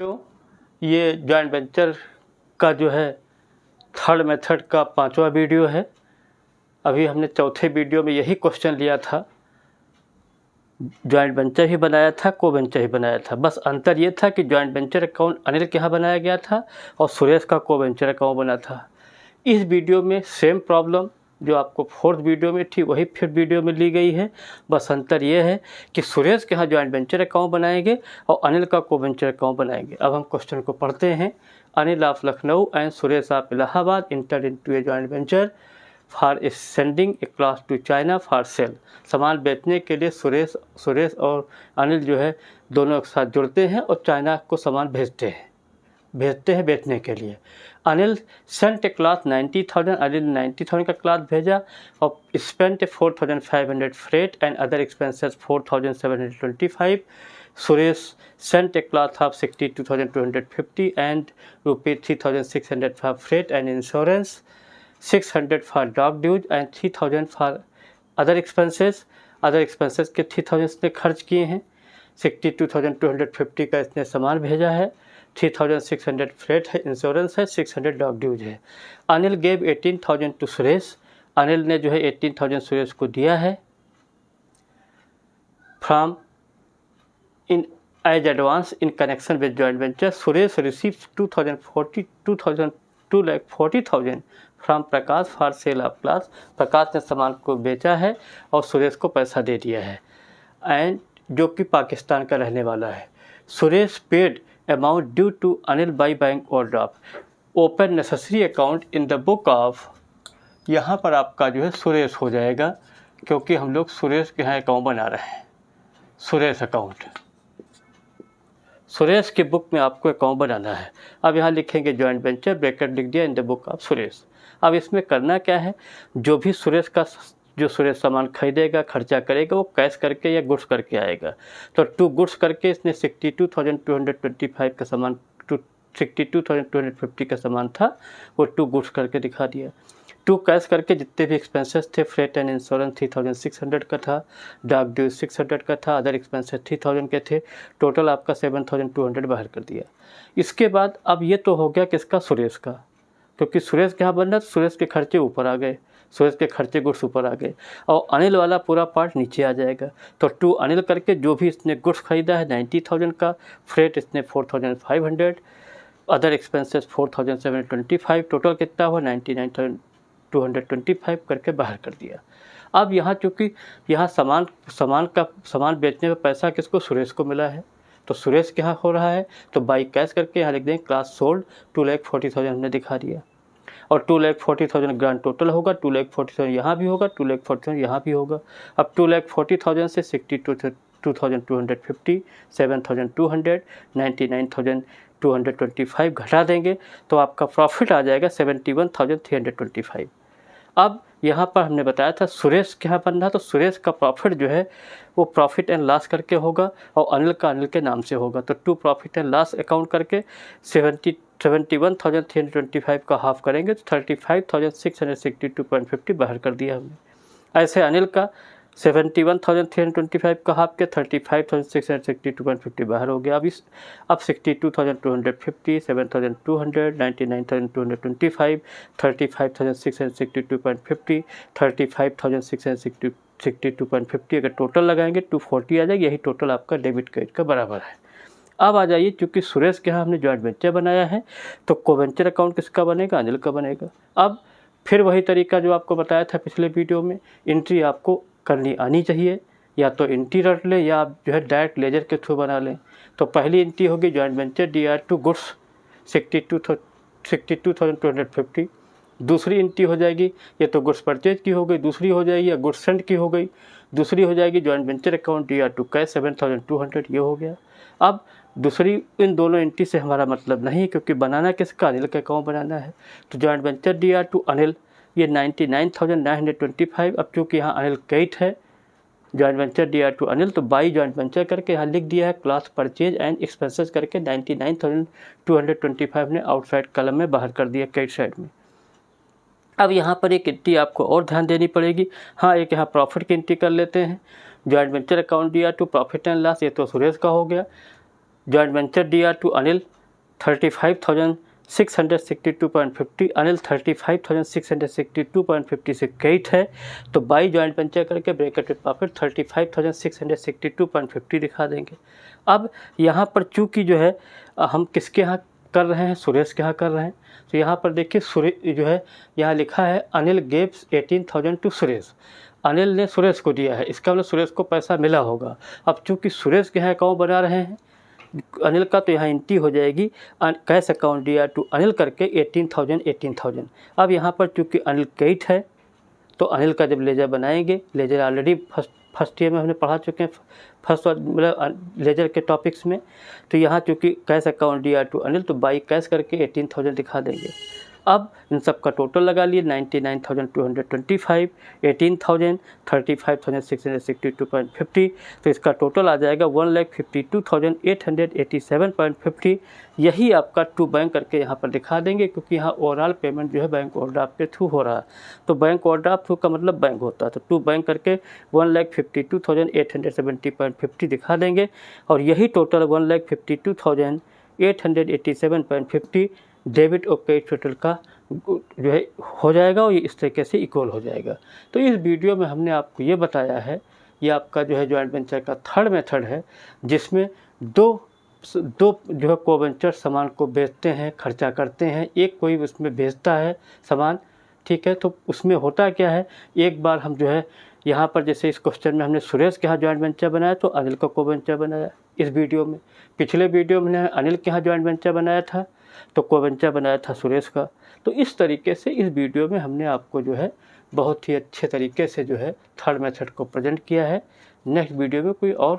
ये joint venture का जो है थर्ड मेथड का 5वां वीडियो है। अभी हमने चौथे वीडियो में यही क्वेश्चन लिया था, जॉइंट वेंचर ही बनाया था, को वेंचर ही बनाया था। बस अंतर ये था कि जॉइंट वेंचर अकाउंट अनिल के यहाँ बनाया गया था और सुरेश का को वेंचर अकाउंट बना था। इस वीडियो में सेम प्रॉब्लम जो आपको फोर्थ वीडियो में थी वही फिर वीडियो में ली गई है। बस अंतर ये है कि सुरेश के यहाँ जॉइंट वेंचर अकाउंट बनाएंगे और अनिल का को वेंचर अकाउंट बनाएंगे। अब हम क्वेश्चन को पढ़ते हैं। Anil of Lucknow and Suresh of Allahabad enter into a joint venture for sending a cloth to China for sale. सामान बेचने के लिए सुरेश और अनिल जो है दोनों एक साथ जुड़ते हैं और चाइना को सामान भेजते हैं बेचने के लिए। Anil sent a cloth 90,000, Anil 90,000 का क्लॉथ भेजा और spent 4,500 freight and other expenses 4,725। Suresh sent a cloth of 62,250 and ₹3,600 for freight and insurance, 600 for dock dues and 3,000 for other expenses के 3,000 इसने खर्च किए हैं। 62,250 का इसने सामान भेजा है, 3,600 फ्रेट है, इंश्योरेंस है, 600 डॉग ड्यूज है। अनिल गेव 18,000 टू सुरेश, अनिल ने जो है 18,000 सुरेश को दिया है from in as advance in connection with joint venture. Suresh receive 2,40,000 from Prakash for sale of cloth. Prakash ने सामान को बेचा है और सुरेश को पैसा दे दिया है, एंड जो कि पाकिस्तान का रहने वाला है। Suresh paid amount due to Anil by bank overdraft, open necessary account in the book of. यहाँ पर आपका जो है सुरेश हो जाएगा क्योंकि हम लोग सुरेश के यहाँ अकाउंट बना रहे हैं। सुरेश अकाउंट, सुरेश की बुक में आपको अकाउंट बनाना है। अब यहाँ लिखेंगे जॉइंट वेंचर, ब्रैकेट लिख दिया इन द बुक ऑफ सुरेश। अब इसमें करना क्या है, जो भी सुरेश सामान खरीदेगा खर्चा करेगा वो कैश करके या गुड्स करके आएगा। तो 2 गुड्स करके इसने 62,225 का सामान 62,250 का सामान था वो 2 गुड्स करके दिखा दिया। 2 कैश करके जितने भी एक्सपेंसेस थे, फ्रेट एंड इंश्योरेंस 3,600 का था, डॉग ड्यूज 600 का था, अदर एक्सपेंसेस 3,000 के थे, टोटल आपका 7,200 बाहर कर दिया। इसके बाद अब ये तो हो गया किसका, सुरेश का, क्योंकि सुरेश के यहाँ बनना तो सुरेश के खर्चे ऊपर आ गए, सुरेश के खर्चे गुड्स ऊपर आ गए और अनिल वाला पूरा पार्ट नीचे आ जाएगा। तो 2 अनिल करके जो भी इसने गुड्स खरीदा है 90,000 का, फ्रेट इसने 4,500, अदर एक्सपेंसेस 4,725, टोटल कितना हुआ 99,225 करके बाहर कर दिया। अब यहाँ चूँकि यहाँ सामान बेचने में पैसा किसको, सुरेश को मिला है, तो सुरेश के यहाँ हो रहा है तो बाई कैश करके यहाँ लिख देंगे क्लास सोल्ड 2,40,000 हमने दिखा दिया और 2,40,000 ग्रांड टोटल होगा। 2,40,000 यहाँ भी होगा, 2,40,000 यहाँ भी होगा। अब 2,40,000 से 62,250, 7,200, 99,225 घटा देंगे तो आपका प्रॉफिट आ जाएगा 71,325। अब यहाँ पर हमने बताया था सुरेश के यहाँ बनना, तो सुरेश का प्रॉफिट जो है वो प्रॉफिट एंड लॉस करके होगा और अनिल का अनिल के नाम से होगा। तो 2 प्रॉफिट एंड लॉस अकाउंट करके 71,325 का हाफ करेंगे तो 35,662.50 बाहर कर दिया हमने। ऐसे अनिल का 71,325 का हाफ के 35,662.50 बाहर हो गया। अब 62,250, 7,200, 99,225, 35,662.50, 35,662.50 अगर टोटल लगाएंगे 240 आ जाएगी। यही टोटल आपका डेबिट क्रेडिट का बराबर है। अब आ जाइए, चूँकि सुरेश के यहाँ हमने जॉइंट वेंचर बनाया है तो को वेंचर अकाउंट किसका बनेगा, अनिल का बनेगा। अब फिर वही तरीका जो आपको बताया था पिछले वीडियो में, एंट्री आपको करनी आनी चाहिए, या तो एंट्री रट लें या आप जो है डायरेक्ट लेजर के थ्रू बना लें। तो पहली एंट्री होगी जॉइंट वेंचर DR2 गुड्स 62,250। दूसरी एंट्री हो जाएगी, ये तो गुड्स परचेज की हो गई, दूसरी हो जाएगी या गुड्स सेंड की हो गई, दूसरी हो जाएगी joint venture account DR2 cash 7,200, ये हो गया। अब दूसरी इन दोनों एंट्री से हमारा मतलब नहीं, क्योंकि बनाना किसका, अनिल का अकाउंट बनाना है। तो जॉइंट वेंचर DR2 अनिल ये 99,925। अब चूँकि यहाँ अनिल क्रेडिट है, जॉइंट वेंचर DR2 अनिल, तो बाई जॉइंट वेंचर करके यहाँ लिख दिया है क्लॉथ परचेज एंड एक्सपेंसेस करके 99,225 ने आउटसाइड कॉलम में बाहर कर दिया क्रेडिट साइड में। अब यहाँ पर एक एंट्री आपको और ध्यान देनी पड़ेगी। हाँ, एक यहाँ प्रॉफिट की एंट्री कर लेते हैं। Joint venture account DR2 profit and loss, ये तो सुरेश का हो गया। जॉइंट वेंचर दिया टू अनिल 35,662.50, अनिल 35,662.50 से क्रेडिट है, तो बाई जॉइंट वेंचर करके ब्रैकेट में प्रॉफिट 35,662.50 दिखा देंगे। अब यहाँ पर चूँकि जो है हम किसके यहाँ कर रहे हैं, सुरेश के यहाँ कर रहे हैं, तो यहाँ पर देखिए सुरेश जो है यहाँ लिखा है अनिल गेव्स 18,000 टू सुरेश, अनिल ने सुरेश को दिया है, इसका मतलब सुरेश को पैसा मिला होगा। अब चूँकि सुरेश के यहाँ अकाउंट बना रहे हैं अनिल का, तो यहाँ एंट्री हो जाएगी कैश अकाउंट दिया टू अनिल करके 18,000। अब यहाँ पर चूँकि अनिल क्रेडिट है, तो अनिल का जब लेजर बनाएंगे, लेजर ऑलरेडी फर्स्ट ईयर में हमने पढ़ा चुके हैं, फर्स्ट मतलब लेजर के टॉपिक्स में, तो यहाँ चूँकि कैश अकाउंट दिया टू अनिल, तो बाई कैश करके 18,000 दिखा देंगे। अब इन सब का टोटल लगा लिए 99,225, 18,000, 35,662.50, तो इसका टोटल आ जाएगा 1,52,887.50। यही आपका टू बैंक करके यहाँ पर दिखा देंगे, क्योंकि यहाँ ओवरऑल पेमेंट जो है बैंक ओवरड्राफ्ट के थ्रू हो रहा है, तो बैंक ओवरड्राफ्ट थ्रू का मतलब बैंक होता है, तो टू बैंक करके 1,52,870.50 दिखा देंगे, और यही टोटल 1,52,887.50 डेबिट और क्रेडिट टोटल का जो है हो जाएगा, और ये इस तरीके से इक्वल हो जाएगा। तो इस वीडियो में हमने आपको ये बताया है, ये आपका जो है जॉइंट वेंचर का थर्ड मेथड है, जिसमें दो जो है को वेंचर सामान को बेचते हैं, खर्चा करते हैं, एक कोई उसमें बेचता है सामान, ठीक है। तो उसमें होता क्या है, एक बार हम जो है यहाँ पर जैसे इस क्वेश्चन में हमने सुरेश के यहाँ जॉइंट वेंचर बनाया, तो अनिल का को वेंचर बनाया इस वीडियो में। पिछले वीडियो में अनिल के यहाँ जॉइंट वेंचर बनाया था, तो को वेंचर बनाया था सुरेश का। तो इस तरीके से इस वीडियो में हमने आपको जो है बहुत ही अच्छे तरीके से जो है थर्ड मेथड को प्रेजेंट किया है। नेक्स्ट वीडियो में कोई और